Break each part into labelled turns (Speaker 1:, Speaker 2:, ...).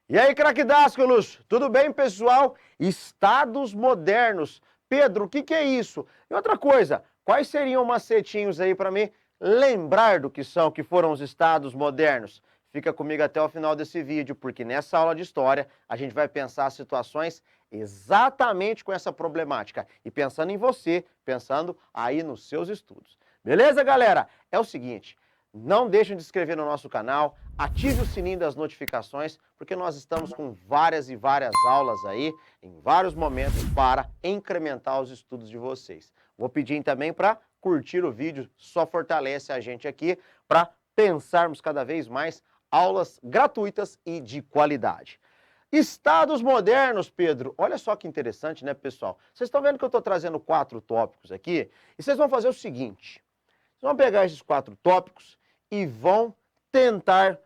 Speaker 1: E aí, craquedásculos, tudo bem, pessoal? Estados modernos. Pedro, o que é isso? E outra coisa, quais seriam macetinhos aí para me lembrar do que foram os estados modernos? Fica comigo até o final desse vídeo, porque nessa aula de história a gente vai pensar situações exatamente com essa problemática. E pensando em você, pensando aí nos seus estudos. Beleza, galera? É o seguinte, não deixem de se inscrever no nosso canal, ative o sininho das notificações, porque nós estamos com várias e várias aulas aí, em vários momentos, para incrementar os estudos de vocês. Vou pedir também para curtir o vídeo, só fortalece a gente aqui para pensarmos cada vez mais aulas gratuitas e de qualidade. Estados modernos, Pedro. Olha só que interessante, né, pessoal? Vocês estão vendo que eu estou trazendo 4 tópicos aqui, e vocês vão fazer o seguinte, vocês vão pegar esses 4 tópicos e vão tentar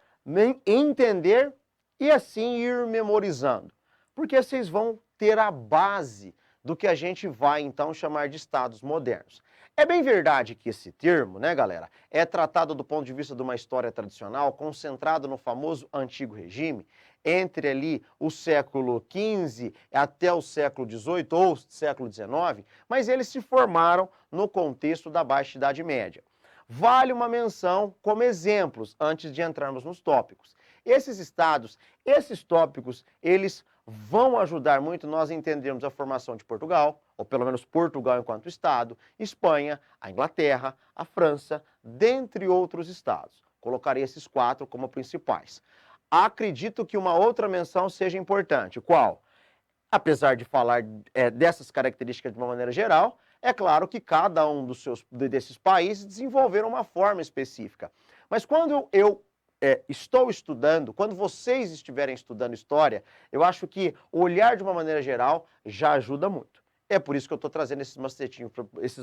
Speaker 1: entender e assim ir memorizando. Porque vocês vão ter a base do que a gente vai então chamar de estados modernos. É bem verdade que esse termo, né, galera, é tratado do ponto de vista de uma história tradicional, concentrado no famoso Antigo Regime, entre ali o século XV até o século XVIII ou século XIX, mas eles se formaram no contexto da Baixa Idade Média. Vale uma menção como exemplos, antes de entrarmos nos tópicos. Esses estados, esses tópicos, eles vão ajudar muito nós a entendermos a formação de Portugal, ou pelo menos Portugal enquanto estado, Espanha, a Inglaterra, a França, dentre outros estados. Colocarei esses 4 como principais. Acredito que uma outra menção seja importante. Qual? Apesar de falar dessas características de uma maneira geral, é claro que cada um desses países desenvolveram uma forma específica. Mas quando eu estou estudando, quando vocês estiverem estudando história, eu acho que olhar de uma maneira geral já ajuda muito. É por isso que eu estou trazendo esses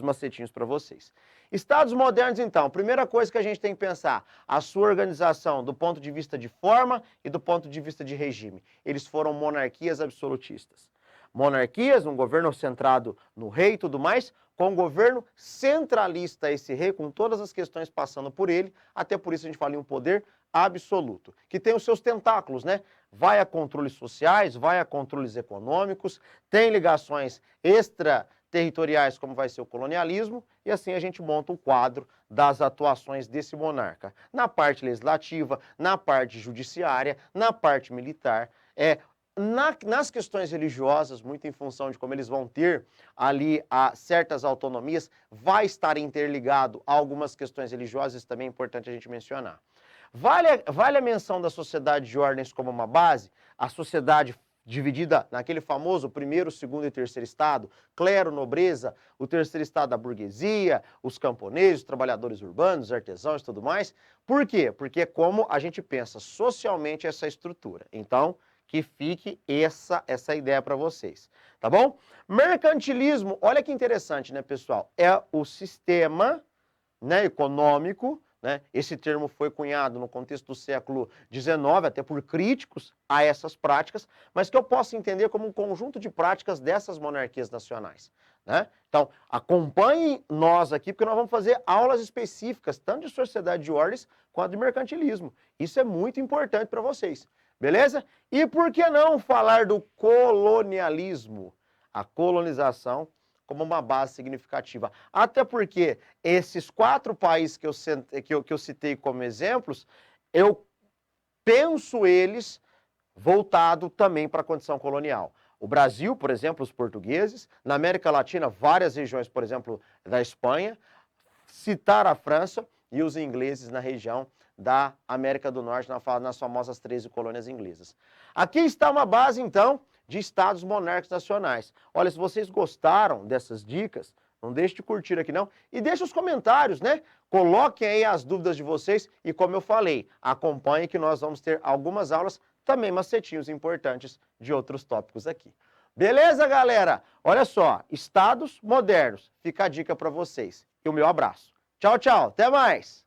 Speaker 1: macetinhos para vocês. Estados modernos, então, primeira coisa que a gente tem que pensar, a sua organização do ponto de vista de forma e do ponto de vista de regime. Eles foram monarquias absolutistas. Monarquias, um governo centrado no rei e tudo mais, com um governo centralista, esse rei, com todas as questões passando por ele, até por isso a gente fala em um poder absoluto, que tem os seus tentáculos, né? Vai a controles sociais, vai a controles econômicos, tem ligações extraterritoriais, como vai ser o colonialismo, e assim a gente monta o quadro das atuações desse monarca. Na parte legislativa, na parte judiciária, na parte militar, nas questões religiosas, muito em função de como eles vão ter ali certas autonomias, vai estar interligado a algumas questões religiosas, isso também é importante a gente mencionar. Vale a menção da sociedade de ordens como uma base, a sociedade dividida naquele famoso primeiro, segundo e terceiro estado, clero, nobreza, o terceiro estado da burguesia, os camponeses, os trabalhadores urbanos, os artesãos e tudo mais. Por quê? Porque é como a gente pensa socialmente essa estrutura. Então, que fique essa ideia para vocês, tá bom? Mercantilismo, olha que interessante, né, pessoal? É o sistema, né, econômico, né? Esse termo foi cunhado no contexto do século XIX, até por críticos a essas práticas, mas que eu posso entender como um conjunto de práticas dessas monarquias nacionais, né? Então, acompanhem nós aqui, porque nós vamos fazer aulas específicas, tanto de sociedade de ordens quanto de mercantilismo. Isso é muito importante para vocês. Beleza? E por que não falar do colonialismo? A colonização como uma base significativa. Até porque esses 4 países que eu citei como exemplos, eu penso eles voltado também para a condição colonial. O Brasil, por exemplo, os portugueses, na América Latina, várias regiões, por exemplo, da Espanha, citar a França e os ingleses na região da América do Norte, nas famosas 13 colônias inglesas. Aqui está uma base, então, de estados monárquicos nacionais. Olha, se vocês gostaram dessas dicas, não deixe de curtir aqui não, e deixe os comentários, né? Coloquem aí as dúvidas de vocês e, como eu falei, acompanhem que nós vamos ter algumas aulas, também macetinhos importantes de outros tópicos aqui. Beleza, galera? Olha só, estados modernos, fica a dica para vocês. E o meu abraço. Tchau, tchau, até mais!